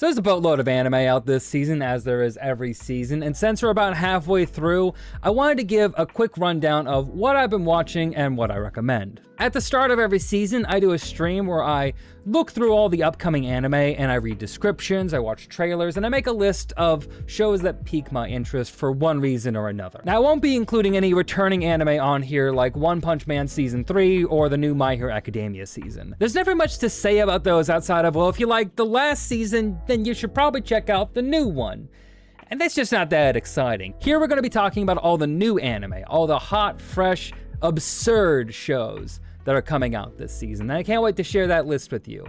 So there's a boatload of anime out this season, as there is every season, and since we're about halfway through, I wanted to give a quick rundown of what I've been watching and what I recommend. At the start of every season, I do a stream where I look through all the upcoming anime and I read descriptions, I watch trailers, and I make a list of shows that pique my interest for one reason or another. Now, I won't be including any returning anime on here like One Punch Man Season 3 or the new My Hero Academia season. There's never much to say about those outside of, well, if you like the last season, then you should probably check out the new one. And that's just not that exciting. Here we're gonna be talking about all the new anime, all the hot, fresh, absurd shows that are coming out this season. And I can't wait to share that list with you.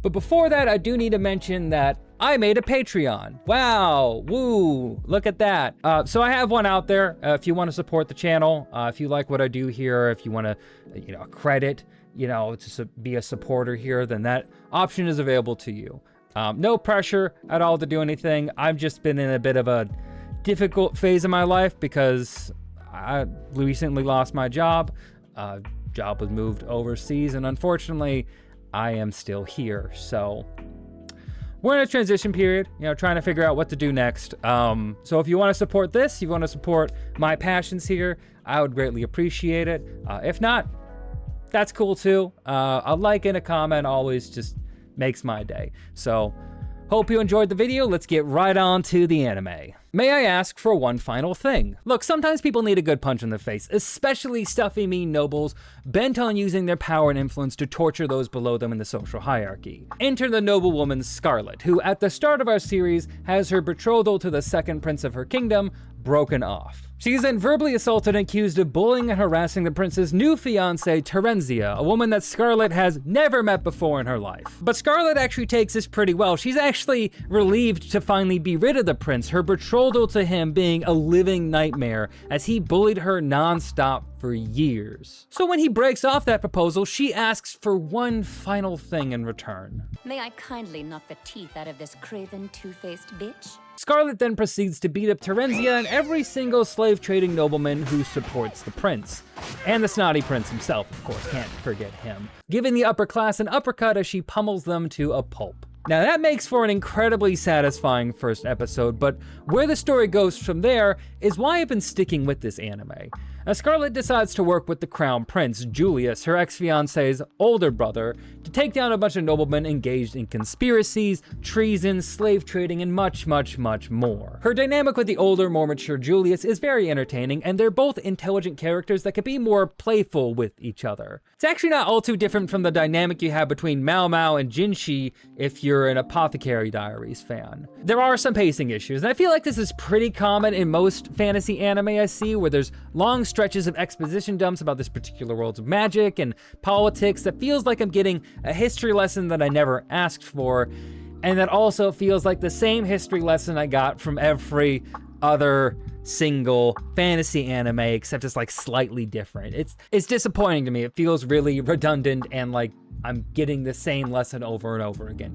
But before that, I do need to mention that I made a Patreon. Wow, woo, look at that. So I have one out there if you want to support the channel, if you like what I do here, if you want to, credit, to be a supporter here, then that option is available to you. No pressure at all to do anything. I've just been in a bit of a difficult phase of my life because I recently lost my job. Job was moved overseas, and unfortunately, I am still here. So we're in a transition period, trying to figure out what to do next. So if you want to support this, you want to support my passions here, I would greatly appreciate it. If not, that's cool too. A like and a comment always just makes my day. So hope you enjoyed the video. Let's get right on to the anime. May I ask for one final thing? Look, sometimes people need a good punch in the face, especially stuffy, mean nobles bent on using their power and influence to torture those below them in the social hierarchy. Enter the noblewoman Scarlet, who at the start of our series has her betrothal to the second prince of her kingdom broken off. She's then verbally assaulted and accused of bullying and harassing the prince's new fiancée, Terenzia, a woman that Scarlet has never met before in her life. But Scarlet actually takes this pretty well. She's actually relieved to finally be rid of the prince, her betrothal to him being a living nightmare as he bullied her non-stop for years. So when he breaks off that proposal, she asks for one final thing in return. May I kindly knock the teeth out of this craven, two-faced bitch? Scarlet then proceeds to beat up Terenzia and every single slave-trading nobleman who supports the prince. And the snotty prince himself, of course, can't forget him. Giving the upper class an uppercut as she pummels them to a pulp. Now that makes for an incredibly satisfying first episode, but where the story goes from there is why I've been sticking with this anime. Now Scarlet decides to work with the crown prince, Julius, her ex-fiancé's older brother, to take down a bunch of noblemen engaged in conspiracies, treason, slave trading, and much, much, much more. Her dynamic with the older, more mature Julius is very entertaining, and they're both intelligent characters that could be more playful with each other. It's actually not all too different from the dynamic you have between Mao Mao and Jinshi if you're an Apothecary Diaries fan. There are some pacing issues, and I feel like this is pretty common in most fantasy anime I see, where there's long stretches of exposition dumps about this particular world of magic and politics that feels like I'm getting a history lesson that I never asked for, and that also feels like the same history lesson I got from every other single fantasy anime, except it's like slightly different. It's disappointing to me. It feels really redundant and like I'm getting the same lesson over and over again.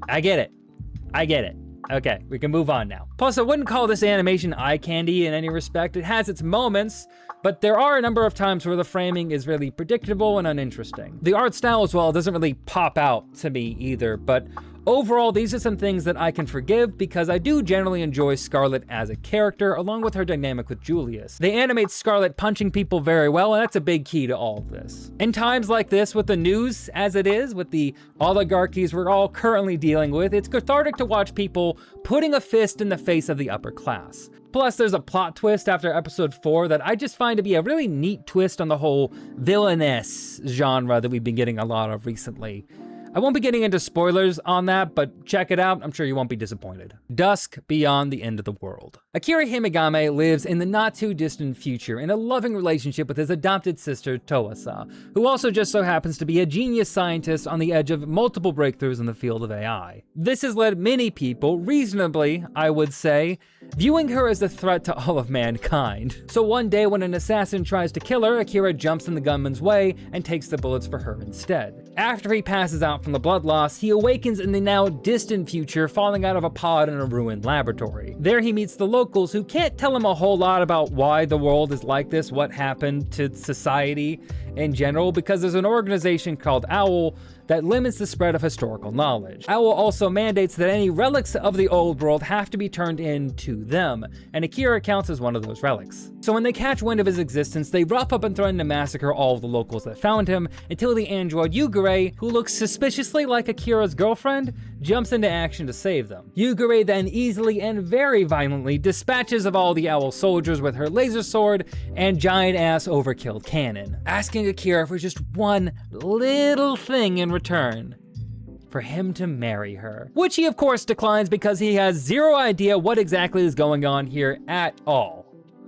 I get it. Okay, we can move on now. Plus, I wouldn't call this animation eye candy in any respect. It has its moments, but there are a number of times where the framing is really predictable and uninteresting. The art style as well doesn't really pop out to me either, but overall, these are some things that I can forgive because I do generally enjoy Scarlet as a character, along with her dynamic with Julius. They animate Scarlet punching people very well, and that's a big key to all of this. In times like this, with the news as it is, with the oligarchies we're all currently dealing with, it's cathartic to watch people putting a fist in the face of the upper class. Plus, there's a plot twist after episode 4 that I just find to be a really neat twist on the whole villainess genre that we've been getting a lot of recently. I won't be getting into spoilers on that, but check it out, I'm sure you won't be disappointed. Dusk Beyond the End of the World. Akira Himegame lives in the not too distant future in a loving relationship with his adopted sister, Toasa, who also just so happens to be a genius scientist on the edge of multiple breakthroughs in the field of AI. This has led many people, reasonably, I would say, viewing her as a threat to all of mankind. So one day when an assassin tries to kill her, Akira jumps in the gunman's way and takes the bullets for her instead. After he passes out from the blood loss, he awakens in the now distant future, falling out of a pod in a ruined laboratory. There he meets the locals who can't tell him a whole lot about why the world is like this, what happened to society in general, because there's an organization called OWL that limits the spread of historical knowledge. Owl also mandates that any relics of the old world have to be turned in to them, and Akira counts as one of those relics. So when they catch wind of his existence, they rough up and threaten to massacre all of the locals that found him, until the android Yugure, who looks suspiciously like Akira's girlfriend, jumps into action to save them. Yugure then easily and very violently dispatches of all the Owl soldiers with her laser sword and giant-ass overkill cannon, asking Akira for just one little thing in return: for him to marry her. Which he of course declines because he has zero idea what exactly is going on here at all.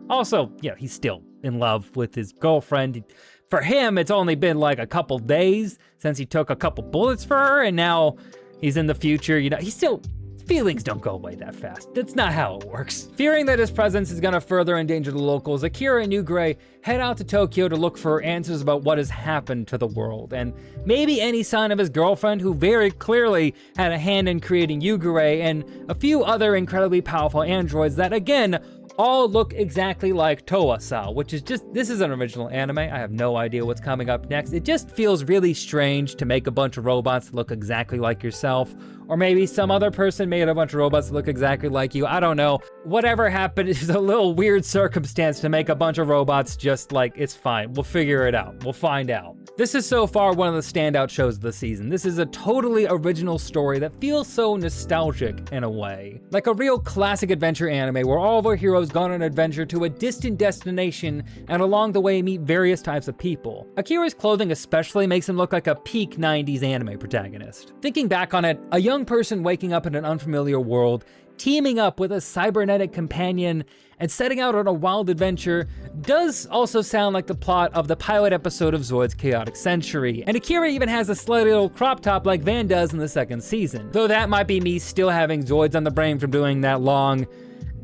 Also, yeah, he's still in love with his girlfriend. For him, it's only been like a couple days since he took a couple bullets for her, and now he's in the future, he's still, feelings don't go away that fast. That's not how it works. Fearing that his presence is gonna further endanger the locals, Akira and Yugure head out to Tokyo to look for answers about what has happened to the world, and maybe any sign of his girlfriend, who very clearly had a hand in creating Yugure, and a few other incredibly powerful androids that, again, all look exactly like Towa-sa, which is just, this is an original anime. I have no idea what's coming up next. It just feels really strange to make a bunch of robots that look exactly like yourself, or maybe some other person made a bunch of robots that look exactly like you. I don't know. Whatever happened is a little weird circumstance to make a bunch of robots just like, it's fine. We'll figure it out. We'll find out. This is so far one of the standout shows of the season. This is a totally original story that feels so nostalgic in a way. Like a real classic adventure anime where all of our heroes go on an adventure to a distant destination and along the way meet various types of people. Akira's clothing especially makes him look like a peak 90s anime protagonist. Thinking back on it, a young person waking up in an unfamiliar world, teaming up with a cybernetic companion, and setting out on a wild adventure does also sound like the plot of the pilot episode of Zoid's Chaotic Century, and Akira even has a slightly little crop top like Van does in the second season. Though that might be me still having Zoids on the brain from doing that long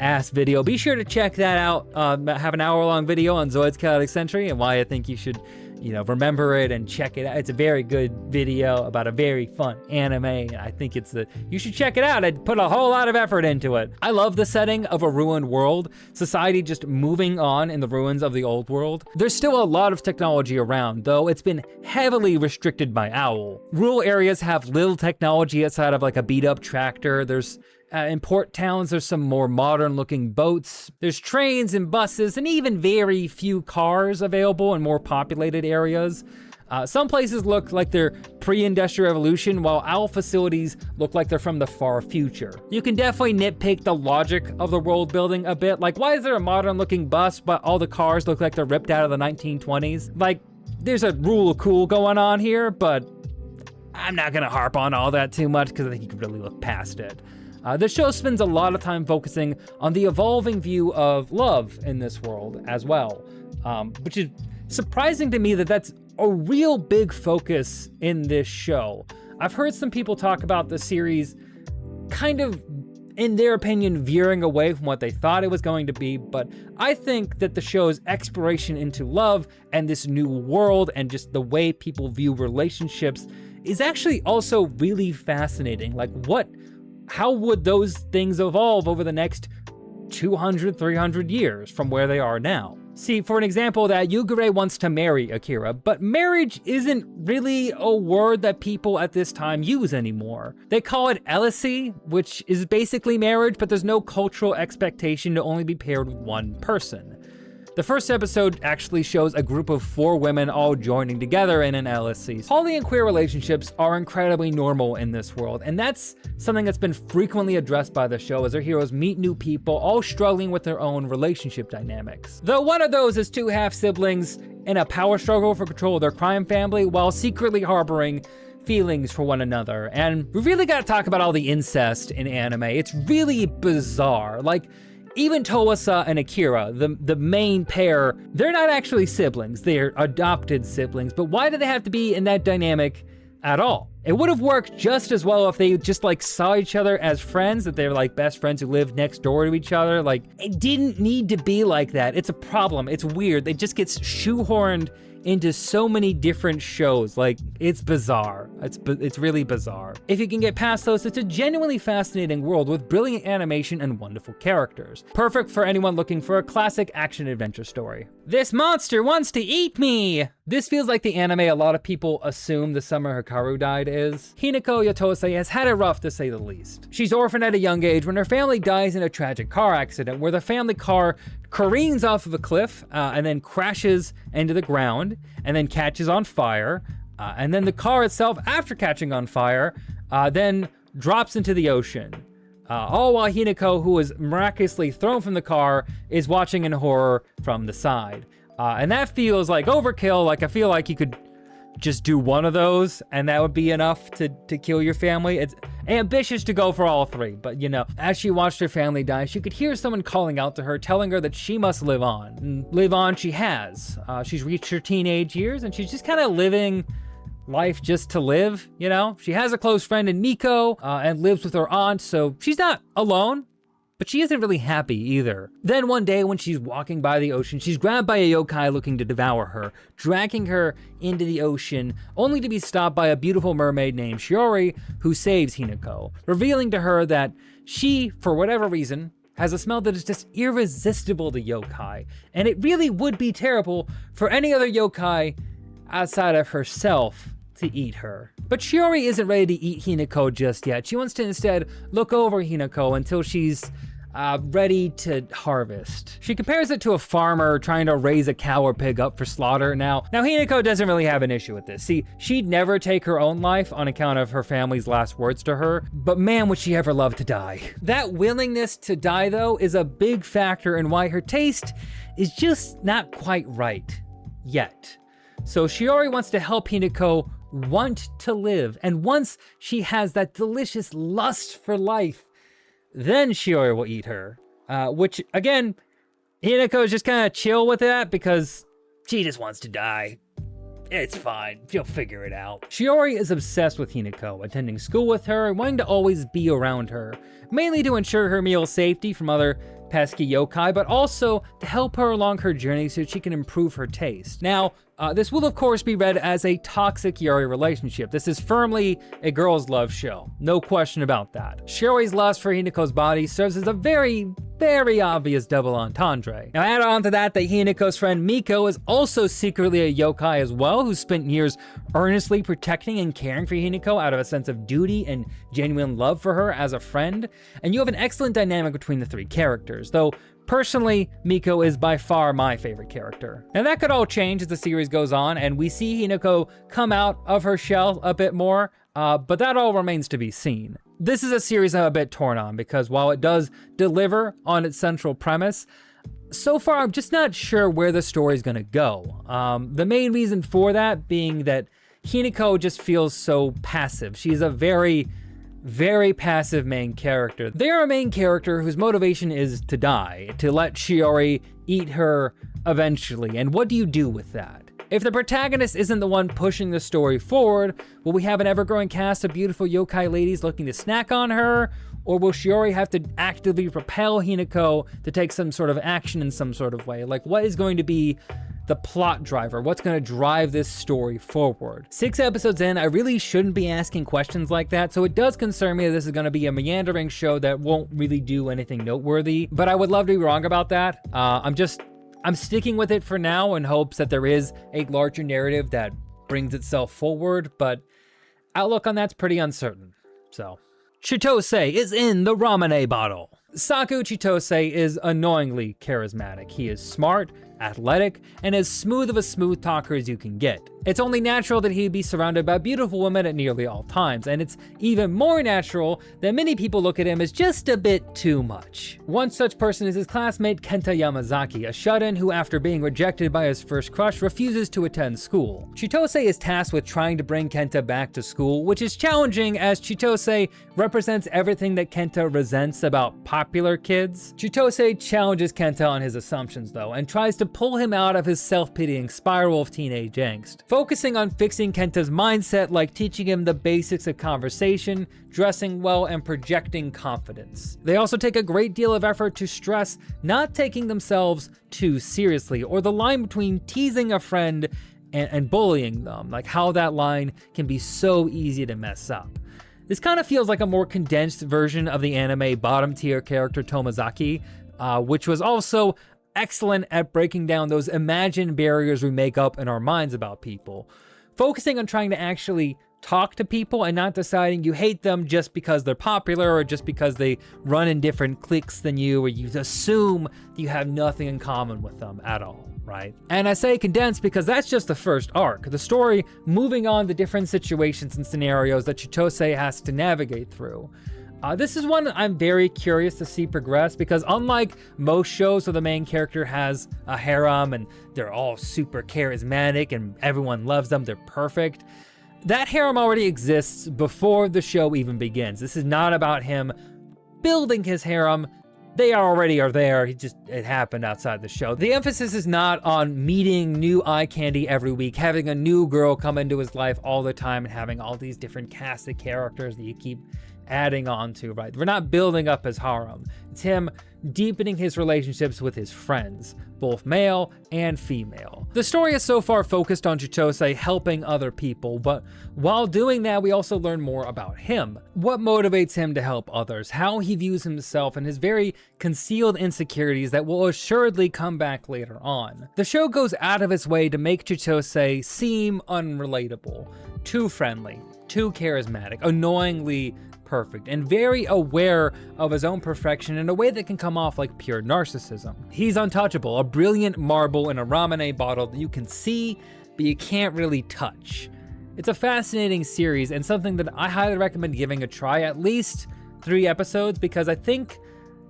ass video. Be sure to check that out. I have an hour-long video on Zoid's Chaotic Century and why I think you should remember it and check it out. It's a very good video about a very fun anime. I think you should check it out. I put a whole lot of effort into it. I love the setting of a ruined world, society just moving on in the ruins of the old world. There's still a lot of technology around, though it's been heavily restricted by Owl. Rural areas have little technology outside of like a beat up tractor. In port towns, there's some more modern looking boats. There's trains and buses and even very few cars available in more populated areas. Some places look like they're pre-industrial revolution, while Owl facilities look like they're from the far future. You can definitely nitpick the logic of the world building a bit. Like, why is there a modern looking bus, but all the cars look like they're ripped out of the 1920s? Like, there's a rule of cool going on here, but I'm not gonna harp on all that too much because I think you can really look past it. The show spends a lot of time focusing on the evolving view of love in this world as well, which is surprising to me that that's a real big focus in this show. I've heard some people talk about the series kind of, in their opinion, veering away from what they thought it was going to be, but I think that the show's exploration into love and this new world and just the way people view relationships is actually also really fascinating. Like, how would those things evolve over the next 200, 300 years from where they are now? See, for an example, that Yugure wants to marry Akira, but marriage isn't really a word that people at this time use anymore. They call it elicy, which is basically marriage, but there's no cultural expectation to only be paired with one person. The first episode actually shows a group of 4 women all joining together in an LSC. Poly and queer relationships are incredibly normal in this world, and that's something that's been frequently addressed by the show as our heroes meet new people, all struggling with their own relationship dynamics. Though one of those is 2 half-siblings in a power struggle for control of their crime family while secretly harboring feelings for one another. And we really gotta talk about all the incest in anime. It's really bizarre. Like, even Towa-sa and Akira, the main pair, they're not actually siblings, they're adopted siblings, but why do they have to be in that dynamic at all? It would have worked just as well if they just like saw each other as friends, that they're like best friends who live next door to each other. Like, it didn't need to be like that. It's a problem, it's weird. It just gets shoehorned into so many different shows. Like, it's bizarre. It's really bizarre. If you can get past those, it's a genuinely fascinating world with brilliant animation and wonderful characters. Perfect for anyone looking for a classic action-adventure story. This monster wants to eat me! This feels like the anime a lot of people assume the summer Hikaru died is. Hinako Yotose has had it rough, to say the least. She's orphaned at a young age when her family dies in a tragic car accident where the family car careens off of a cliff and then crashes into the ground and then catches on fire. And then the car itself, after catching on fire, then drops into the ocean. All while Hinako, who was miraculously thrown from the car, is watching in horror from the side. And that feels like overkill. Like, I feel like you could just do one of those and that would be enough to kill your family. It's ambitious to go for all three, but you know, as she watched her family die, she could hear someone calling out to her, telling her that she must live on. And live on she has. She's reached her teenage years and she's just kind of living life just to live, you know? She has a close friend in Miko and lives with her aunt, so she's not alone. But she isn't really happy either. Then one day when she's walking by the ocean, she's grabbed by a yokai looking to devour her, dragging her into the ocean, only to be stopped by a beautiful mermaid named Shiori, who saves Hinako, revealing to her that she, for whatever reason, has a smell that is just irresistible to yokai, and it really would be terrible for any other yokai outside of herself to eat her. But Shiori isn't ready to eat Hinako just yet. She wants to instead look over Hinako until she's ready to harvest. She compares it to a farmer trying to raise a cow or pig up for slaughter. Now Hinako doesn't really have an issue with this. See, she'd never take her own life on account of her family's last words to her, but man, would she ever love to die. That willingness to die, though, is a big factor in why her taste is just not quite right yet. So Shiori wants to help Hinako want to live, and once she has that delicious lust for life, then Shiori will eat her. Which, again, Hinako's just kind of chill with that because she just wants to die. It's fine, she'll figure it out. Shiori is obsessed with Hinako, attending school with her and wanting to always be around her, mainly to ensure her meal safety from other pesky yokai, but also to help her along her journey so she can improve her taste. Now, this will of course be read as a toxic Yuri relationship. This is firmly a girl's love show, no question about that. Shiori's lust for Hinako's body serves as a very, very obvious double entendre. Now add on to that Hinako's friend Miko is also secretly a yokai as well, who spent years earnestly protecting and caring for Hinako out of a sense of duty and genuine love for her as a friend. And you have an excellent dynamic between the three characters, though personally, Miko is by far my favorite character. Now that could all change as the series goes on and we see Hinako come out of her shell a bit more, but that all remains to be seen. This is a series I'm a bit torn on because while it does deliver on its central premise, so far I'm just not sure where the story's gonna go. The main reason for that being that Hinako just feels so passive. She's a very passive main character. They're a main character whose motivation is to die, to let Shiori eat her eventually, and what do you do with that? If the protagonist isn't the one pushing the story forward, will we have an ever-growing cast of beautiful yokai ladies looking to snack on her? Or will Shiori have to actively propel Hinako to take some sort of action in some sort of way? Like, what is going to be the plot driver? What's going to drive this story forward? 6 episodes in, I really shouldn't be asking questions like that, so it does concern me that this is going to be a meandering show that won't really do anything noteworthy, but I would love to be wrong about that. I'm sticking with it for now in hopes that there is a larger narrative that brings itself forward, but outlook on that's pretty uncertain, so. Chitose is in the Ramune bottle. Saku Chitose is annoyingly charismatic. He is smart, athletic, and as smooth of a smooth talker as you can get. It's only natural that he'd be surrounded by beautiful women at nearly all times, and it's even more natural that many people look at him as just a bit too much. One such person is his classmate Kenta Yamazaki, a shut-in who, after being rejected by his first crush, refuses to attend school. Chitose is tasked with trying to bring Kenta back to school, which is challenging as Chitose represents everything that Kenta resents about popular kids. Chitose challenges Kenta on his assumptions though, and tries to pull him out of his self-pitying spiral of teenage angst, focusing on fixing Kenta's mindset, like teaching him the basics of conversation, dressing well, and projecting confidence. They also take a great deal of effort to stress not taking themselves too seriously, or the line between teasing a friend and bullying them, like how that line can be so easy to mess up. This kind of feels like a more condensed version of the anime bottom tier character Tomazaki, which was also excellent at breaking down those imagined barriers we make up in our minds about people, focusing on trying to actually talk to people and not deciding you hate them just because they're popular or just because they run in different cliques than you, or you assume you have nothing in common with them at all, right? And I say condensed because that's just the first arc. The story moving on to different situations and scenarios that Chitose has to navigate through. This is one I'm very curious to see progress, because unlike most shows where the main character has a harem and they're all super charismatic and everyone loves them, they're perfect, that harem already exists before the show even begins. This is not about him building his harem. They already are there. It happened outside the show. The emphasis is not on meeting new eye candy every week, having a new girl come into his life all the time, and having all these different cast of characters that you keep adding on to, right? We're not building up his harem. It's him deepening his relationships with his friends, both male and female. The story is so far focused on Chitose helping other people, but while doing that, we also learn more about him. What motivates him to help others, how he views himself, and his very concealed insecurities that will assuredly come back later on. The show goes out of its way to make Chitose seem unrelatable, too friendly, too charismatic, annoyingly perfect, and very aware of his own perfection in a way that can come off like pure narcissism. He's untouchable, a brilliant marble in a ramen bottle that you can see, but you can't really touch. It's a fascinating series and something that I highly recommend giving a try, at least 3 episodes, because I think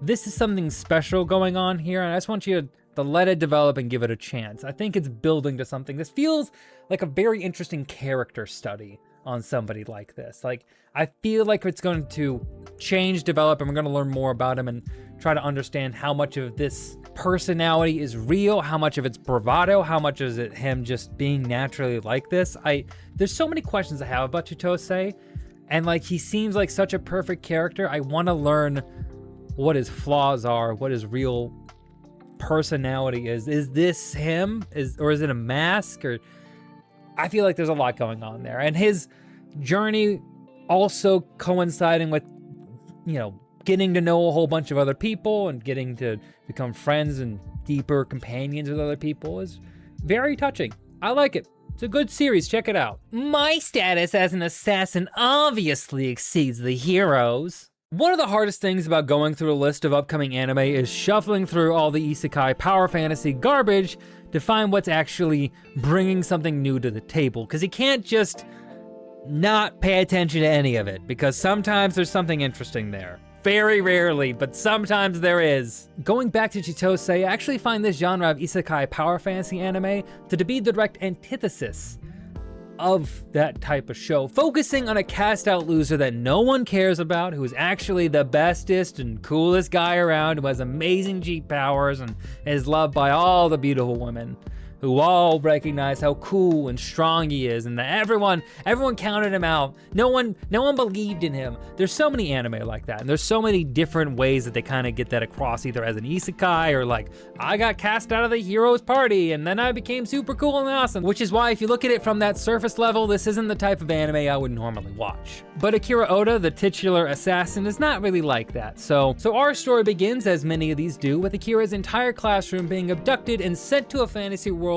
this is something special going on here, and I just want you to let it develop and give it a chance. I think it's building to something. This feels like a very interesting character study on somebody like this. Like, I feel like it's going to change, develop, and we're going to learn more about him and try to understand how much of this personality is real, how much of it's bravado, how much is it him just being naturally like this. There's so many questions I have about Chitose, and like, he seems like such a perfect character. I want to learn what his flaws are, what his real personality is. Is this him? Or is it a mask? Or I feel like there's a lot going on there. And his journey also coinciding with, getting to know a whole bunch of other people and getting to become friends and deeper companions with other people is very touching. I like it. It's a good series. Check it out. My status as an assassin obviously exceeds the hero's. One of the hardest things about going through a list of upcoming anime is shuffling through all the isekai power fantasy garbage to find what's actually bringing something new to the table, because you can't just not pay attention to any of it, because sometimes there's something interesting there. Very rarely, but sometimes there is. Going back to Chitose, I actually find this genre of isekai power fantasy anime to be the direct antithesis of that type of show, focusing on a cast out loser that no one cares about, who is actually the bestest and coolest guy around, who has amazing Jeep powers and is loved by all the beautiful women, who all recognize how cool and strong he is, and that everyone counted him out. No one believed in him. There's so many anime like that, and there's so many different ways that they kind of get that across, either as an isekai or like, I got cast out of the hero's party and then I became super cool and awesome, which is why if you look at it from that surface level, this isn't the type of anime I would normally watch. But Akira Oda, the titular assassin, is not really like that. So our story begins, as many of these do, with Akira's entire classroom being abducted and sent to a fantasy world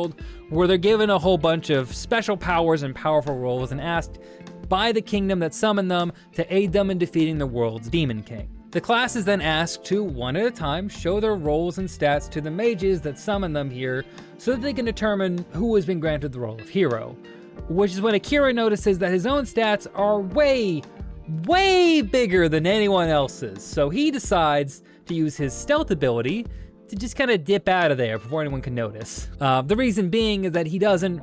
where they're given a whole bunch of special powers and powerful roles and asked by the kingdom that summoned them to aid them in defeating the world's demon king. The class is then asked to, one at a time, show their roles and stats to the mages that summon them here so that they can determine who has been granted the role of hero. Which is when Akira notices that his own stats are way bigger than anyone else's. So he decides to use his stealth ability to just kind of dip out of there before anyone can notice. The reason being is that he doesn't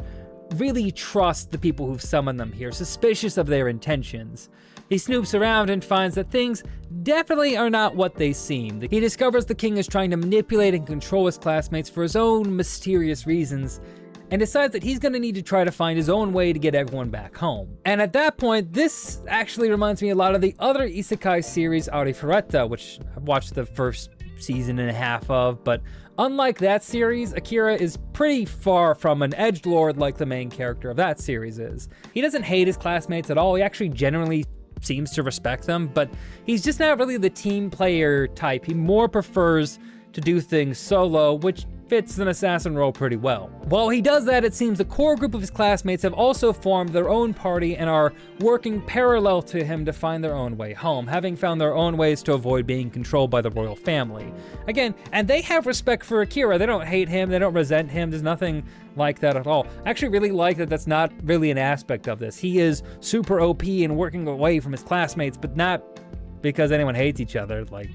really trust the people who've summoned them here, suspicious of their intentions. He snoops around and finds that things definitely are not what they seem. He discovers the king is trying to manipulate and control his classmates for his own mysterious reasons, and decides that he's gonna need to try to find his own way to get everyone back home. And at that point, this actually reminds me a lot of the other isekai series Arifureta, which I've watched the first season and a half of, but unlike that series, Akira is pretty far from an edgelord like the main character of that series is. He doesn't hate his classmates at all, he actually generally seems to respect them, but he's just not really the team player type. He more prefers to do things solo, which fits an assassin role pretty well. While he does that, it seems a core group of his classmates have also formed their own party and are working parallel to him to find their own way home, having found their own ways to avoid being controlled by the royal family. Again, and they have respect for Akira. They don't hate him, they don't resent him, there's nothing like that at all. I actually really like that that's not really an aspect of this. He is super OP and working away from his classmates, but not because anyone hates each other. Like,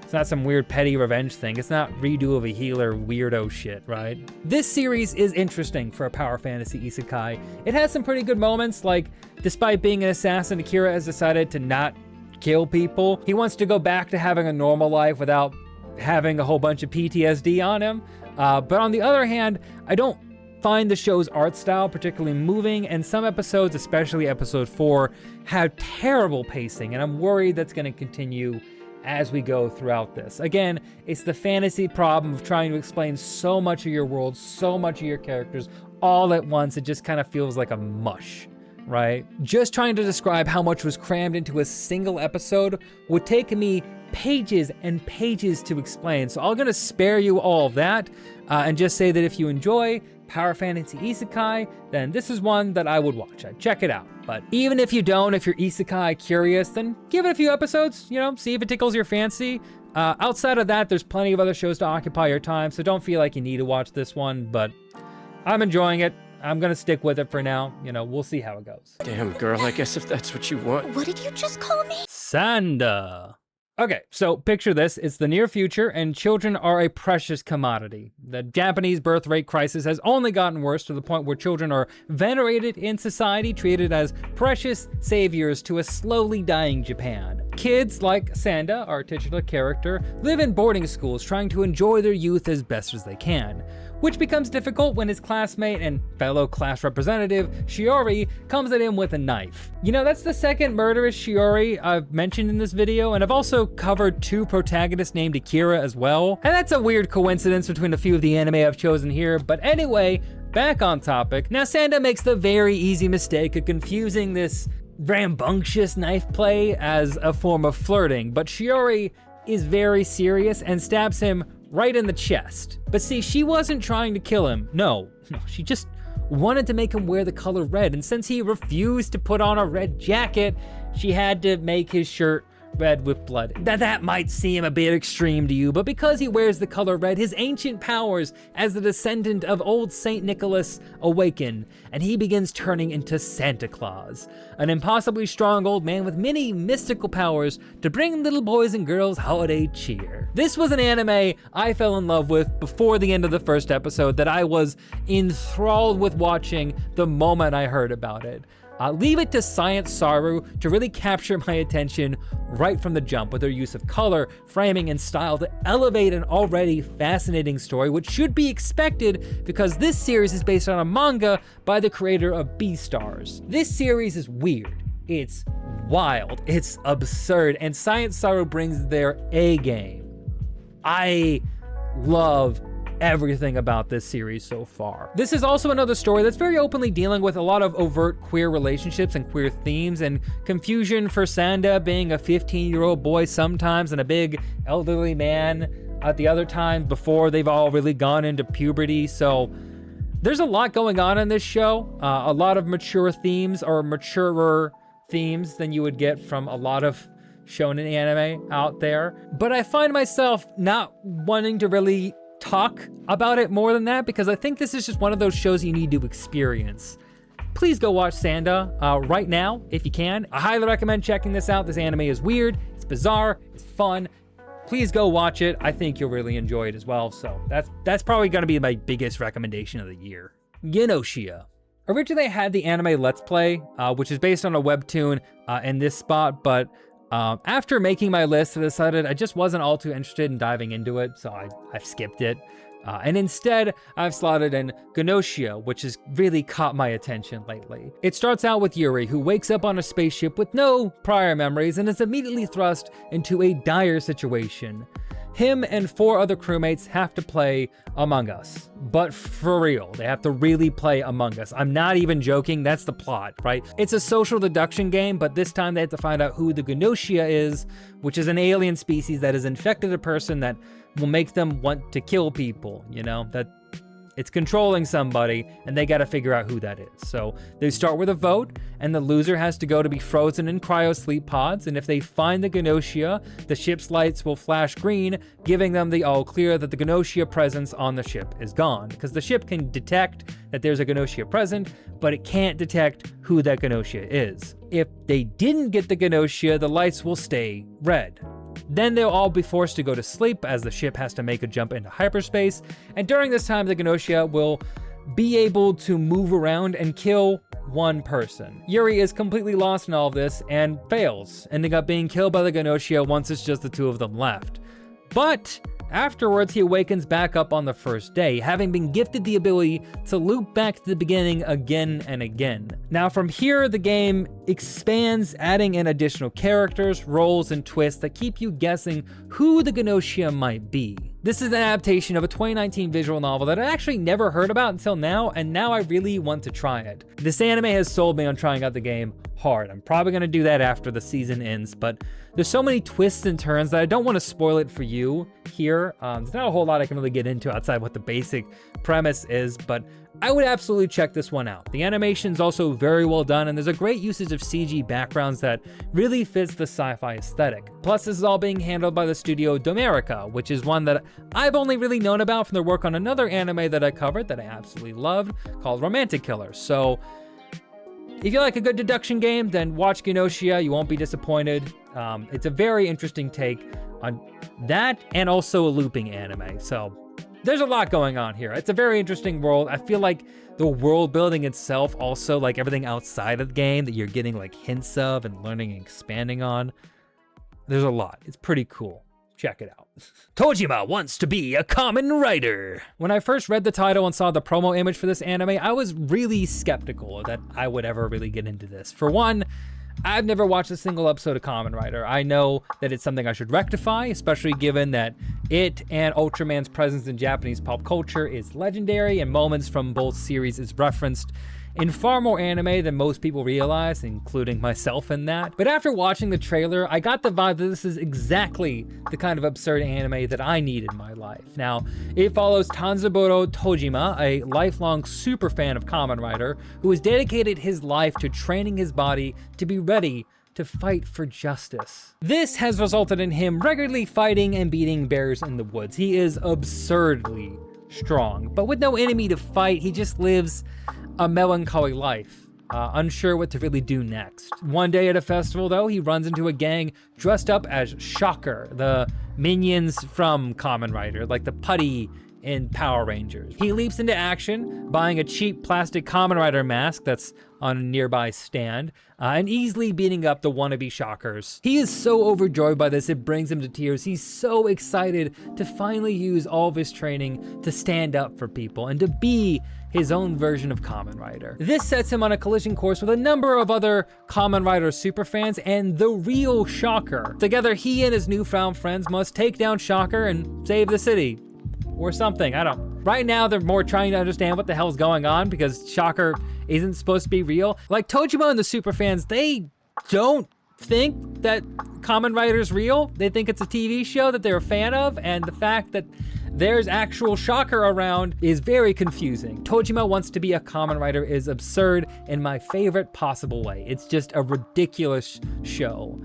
it's not some weird petty revenge thing. It's not redo of a healer weirdo shit, right? This series is interesting for a power fantasy isekai. It has some pretty good moments, like despite being an assassin, Akira has decided to not kill people. He wants to go back to having a normal life without having a whole bunch of PTSD on him. But on the other hand, I don't find the show's art style particularly moving, and some episodes, especially episode 4, have terrible pacing, and I'm worried that's gonna continue as we go throughout this. Again, it's the fantasy problem of trying to explain so much of your world, so much of your characters, all at once. It just kind of feels like a mush, right? Just trying to describe how much was crammed into a single episode would take me pages and pages to explain. So I'm gonna spare you all of that and just say that if you enjoy power fantasy isekai, then this is one that I would watch. I'd check it out. But even if you don't, if you're isekai curious, then give it a few episodes, you know, see if it tickles your fancy. Outside of that, there's plenty of other shows to occupy your time, so don't feel like you need to watch this one, but I'm enjoying it. I'm gonna stick with it for now. You know, we'll see how it goes. Damn, girl, I guess if that's what you want. What did you just call me? Sanda. Okay, so picture this. It's the near future, and children are a precious commodity. The Japanese birth rate crisis has only gotten worse to the point where children are venerated in society, treated as precious saviors to a slowly dying Japan. Kids like Sanda, our titular character, live in boarding schools trying to enjoy their youth as best as they can, which becomes difficult when his classmate and fellow class representative, Shiori, comes at him with a knife. You know, that's the second murderous Shiori I've mentioned in this video, and I've also covered 2 protagonists named Akira as well. And that's a weird coincidence between a few of the anime I've chosen here, but anyway, back on topic. Now Sanda makes the very easy mistake of confusing this rambunctious knife play as a form of flirting, but Shiori is very serious and stabs him right in the chest. But see, she wasn't trying to kill him. No, she just wanted to make him wear the color red, and since he refused to put on a red jacket, she had to make his shirt red with blood. Now that might seem a bit extreme to you, but because he wears the color red, his ancient powers as the descendant of old Saint Nicholas awaken, and he begins turning into Santa Claus, an impossibly strong old man with many mystical powers to bring little boys and girls holiday cheer. This was an anime I fell in love with before the end of the first episode that I was enthralled with watching the moment I heard about it. Leave it to Science Saru to really capture my attention right from the jump with their use of color, framing, and style to elevate an already fascinating story, which should be expected because this series is based on a manga by the creator of Beastars. This series is weird, it's wild, it's absurd, and Science Saru brings their A game. I love everything about this series so far. This is also another story that's very openly dealing with a lot of overt queer relationships and queer themes, and confusion for Sanda being a 15-year-old boy sometimes and a big elderly man at the other time before they've all really gone into puberty. So there's a lot going on in this show, a lot of mature themes, or maturer themes than you would get from a lot of shonen anime out there. But I find myself not wanting to really talk about it more than that because I think this is just one of those shows you need to experience. Please go watch Sanda right now if you can. I highly recommend checking this out. This anime is weird, it's bizarre, it's fun. Please go watch it. I think you'll really enjoy it as well. So that's probably gonna be my biggest recommendation of the year. Genosha. Originally I had the anime Let's Play, which is based on a webtoon in this spot, but after making my list, I decided I just wasn't all too interested in diving into it, so I've skipped it. And instead, I've slotted in Genosha, which has really caught my attention lately. It starts out with Yuri, who wakes up on a spaceship with no prior memories and is immediately thrust into a dire situation. him and 4 other crewmates have to play Among Us. But for real, they have to really play Among Us. I'm not even joking, that's the plot, right? It's a social deduction game, but this time they have to find out who the Gnosia is, which is an alien species that has infected a person that will make them want to kill people, you know? That it's controlling somebody, and they gotta figure out who that is. So they start with a vote, and the loser has to go to be frozen in cryo-sleep pods, and if they find the Gnosia, the ship's lights will flash green, giving them the all clear that the Gnosia presence on the ship is gone. Because the ship can detect that there's a Gnosia present, but it can't detect who that Gnosia is. If they didn't get the Gnosia, the lights will stay red. Then they'll all be forced to go to sleep as the ship has to make a jump into hyperspace, and during this time the Gnosia will be able to move around and kill one person. Yuri is completely lost in all of this and fails, ending up being killed by the Gnosia once it's just the 2 of them left. But afterwards, he awakens back up on the first day, having been gifted the ability to loop back to the beginning again and again. Now from here, the game expands, adding in additional characters, roles, and twists that keep you guessing who the Gnosia might be. This is an adaptation of a 2019 visual novel that I actually never heard about until now, and now I really want to try it. This anime has sold me on trying out the game hard. I'm probably gonna do that after the season ends, but there's so many twists and turns that I don't want to spoil it for you here. There's not a whole lot I can really get into outside what the basic premise is, but I would absolutely check this one out. The animation's also very well done, and there's a great usage of CG backgrounds that really fits the sci-fi aesthetic. Plus, this is all being handled by the studio Domerica, which is one that I've only really known about from their work on another anime that I covered that I absolutely loved, called Romantic Killers. So if you like a good deduction game, then watch Gnosia, you won't be disappointed. It's a very interesting take on that and also a looping anime. So there's a lot going on here. It's a very interesting world. I feel like the world building itself also, like everything outside of the game that you're getting like hints of and learning and expanding on, there's a lot. It's pretty cool. Check it out. Tojima wants to be a Kamen Rider. When I first read the title and saw the promo image for this anime, I was really skeptical that I would ever really get into this. For one, I've never watched a single episode of Kamen Rider. I know that it's something I should rectify, especially given that it and Ultraman's presence in Japanese pop culture is legendary, and moments from both series is referenced in far more anime than most people realize, including myself in that. But after watching the trailer, I got the vibe that this is exactly the kind of absurd anime that I need in my life. Now, it follows Tanzaburo Tojima, a lifelong super fan of Kamen Rider, who has dedicated his life to training his body to be ready to fight for justice. This has resulted in him regularly fighting and beating bears in the woods. He is absurdly strong, but with no enemy to fight, he just lives a melancholy life, unsure what to really do next. One day at a festival, though, he runs into a gang dressed up as Shocker, the minions from Kamen Rider, like the putty in Power Rangers. He leaps into action, buying a cheap plastic Kamen Rider mask that's on a nearby stand, and easily beating up the wannabe Shockers. He is so overjoyed by this, it brings him to tears. He's so excited to finally use all of his training to stand up for people and to be his own version of Kamen Rider. This sets him on a collision course with a number of other Kamen Rider superfans and the real Shocker. Together, he and his newfound friends must take down Shocker and save the city. Or something, I don't. Right now, they're more trying to understand what the hell's going on because Shocker isn't supposed to be real. Like Tojima and the superfans, they don't think that Kamen Rider's real. They think it's a TV show that they're a fan of, and the fact that there's actual Shocker around is very confusing. Tojima wants to be a Kamen Rider is absurd in my favorite possible way. It's just a ridiculous show.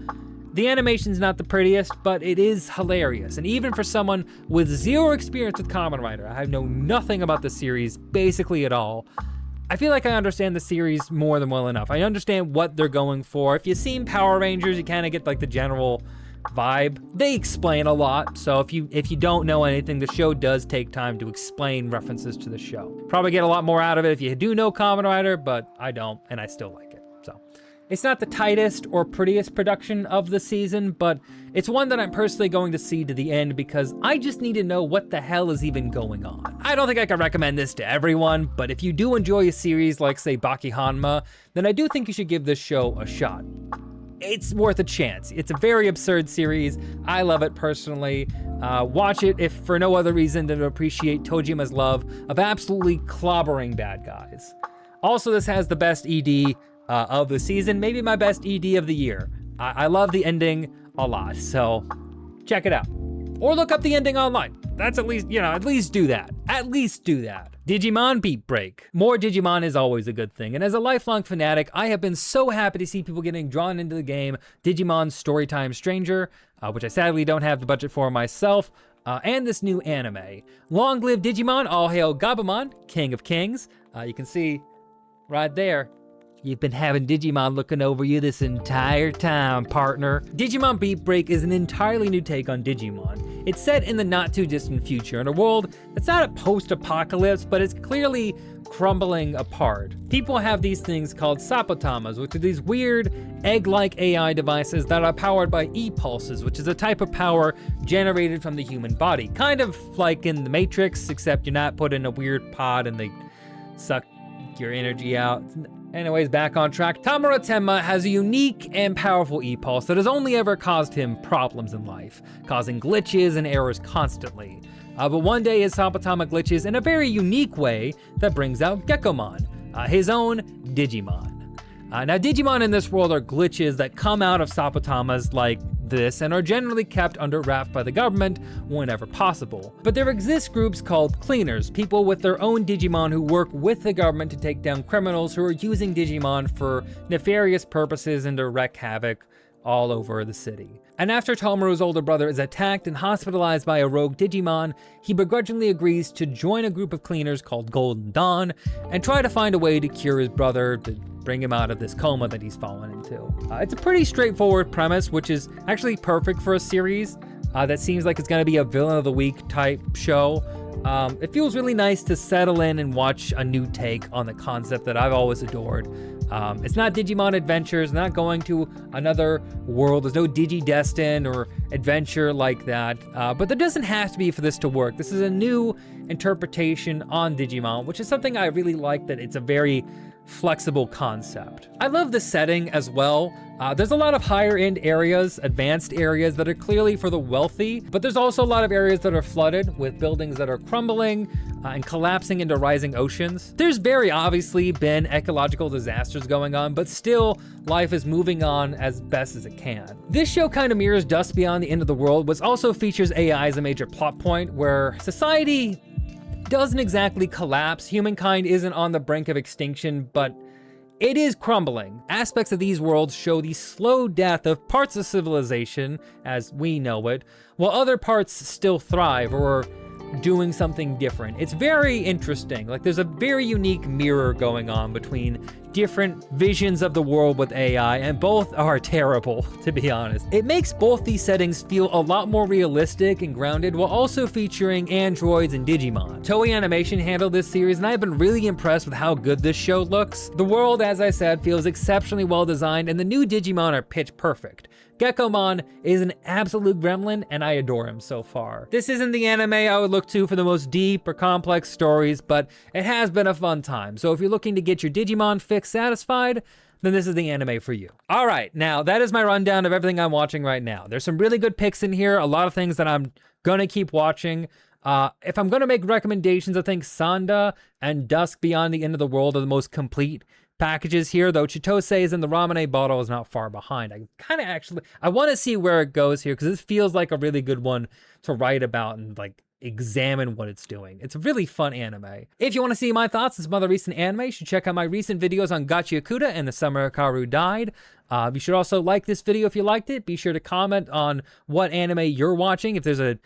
The animation's not the prettiest, but it is hilarious. And even for someone with zero experience with Kamen Rider, I know nothing about the series basically at all, I feel like I understand the series more than well enough. I understand what they're going for. If you've seen Power Rangers, you kind of get like the general vibe. They explain a lot, so if you don't know anything, the show does take time to explain references to the show. Probably get a lot more out of it if you do know Kamen Rider, but I don't, and I still like it, so. It's not the tightest or prettiest production of the season, but it's one that I'm personally going to see to the end because I just need to know what the hell is even going on. I don't think I can recommend this to everyone, but if you do enjoy a series like, say, Baki Hanma, then I do think you should give this show a shot. it's worth a chance. It's a very absurd series. I love it personally. Watch it if for no other reason than to appreciate Tojima's love of absolutely clobbering bad guys. Also, this has the best ED of the season, maybe my best ED of the year. I love the ending a lot, so check it out. Or look up the ending online. That's at least, at least do that. At least do that. Digimon Beat Break. More Digimon is always a good thing, and as a lifelong fanatic, I have been so happy to see people getting drawn into the game Digimon Storytime Stranger, which I sadly don't have the budget for myself, and this new anime. Long live Digimon, all hail Gabumon, King of Kings. You can see right there, you've been having Digimon looking over you this entire time, partner. Digimon Beat Break is an entirely new take on Digimon. It's set in the not too distant future in a world that's not a post-apocalypse, but it's clearly crumbling apart. People have these things called Sapotamas, which are these weird egg-like AI devices that are powered by E-pulses, which is a type of power generated from the human body. Kind of like in the Matrix, except you're not put in a weird pod and they suck your energy out. Anyways, back on track. Tamura Tenma has a unique and powerful E-pulse that has only ever caused him problems in life, causing glitches and errors constantly. But one day his Sapotama glitches in a very unique way that brings out Gekkomon, his own Digimon. Now Digimon in this world are glitches that come out of Sapotamas like this and are generally kept under wraps by the government whenever possible. But there exist groups called cleaners, people with their own Digimon who work with the government to take down criminals who are using Digimon for nefarious purposes and to wreak havoc all over the city. And after Tomoru's older brother is attacked and hospitalized by a rogue Digimon, he begrudgingly agrees to join a group of cleaners called Golden Dawn and try to find a way to cure his brother, to bring him out of this coma that he's fallen into. It's a pretty straightforward premise, which is actually perfect for a series that seems like it's gonna be a villain of the week type show. It feels really nice to settle in and watch a new take on the concept that I've always adored. It's not Digimon Adventures, not going to another world. There's no Digi-Destin or adventure like that. But there doesn't have to be for this to work. This is a new interpretation on Digimon, which is something I really like, that it's a very flexible concept. I love the setting as well. There's a lot of higher end areas, advanced areas that are clearly for the wealthy, but there's also a lot of areas that are flooded with buildings that are crumbling and collapsing into rising oceans. There's very obviously been ecological disasters going on, but still life is moving on as best as it can. This show kind of mirrors Dust Beyond the End of the World, which also features AI as a major plot point where society doesn't exactly collapse. Humankind isn't on the brink of extinction, but it is crumbling. Aspects of these worlds show the slow death of parts of civilization as we know it, while other parts still thrive or are doing something different. It's very interesting. Like, there's a very unique mirror going on between different visions of the world with AI, and both are terrible, to be honest. It makes both these settings feel a lot more realistic and grounded, while also featuring androids and Digimon. Toei Animation handled this series, and I've been really impressed with how good this show looks. The world, as I said, feels exceptionally well designed, and the new Digimon are pitch perfect. Gekkomon is an absolute gremlin, and I adore him so far. This isn't the anime I would look to for the most deep or complex stories, but it has been a fun time. So if you're looking to get your Digimon fix satisfied, then this is the anime for you. All right, now that is my rundown of everything I'm watching right now. There's some really good picks in here, a lot of things that I'm gonna keep watching. If I'm gonna make recommendations, I think Sanda and Dusk Beyond the End of the World are the most complete packages here, though Chitose is in the Ramune bottle is not far behind. I want to see where it goes here, because this feels like a really good one to write about and like examine what it's doing. It's a really fun anime. If you want to see my thoughts on some other recent anime, you should check out my recent videos on Gachi Akuta and The Summer Hikaru Died. You should also like this video if you liked it. Be sure to comment on what anime you're watching. If there's an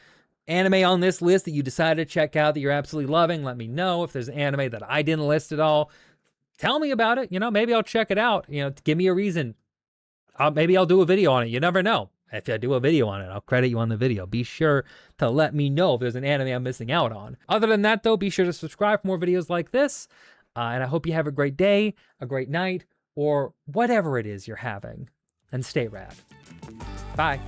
anime on this list that you decided to check out that you're absolutely loving, let me know. If there's an anime that I didn't list at all, tell me about it. Maybe I'll check it out. Give me a reason. Maybe I'll do a video on it. You never know. If I do a video on it, I'll credit you on the video. Be sure to let me know if there's an anime I'm missing out on. Other than that, though, be sure to subscribe for more videos like this. And I hope you have a great day, a great night, or whatever it is you're having. And stay rad. Bye.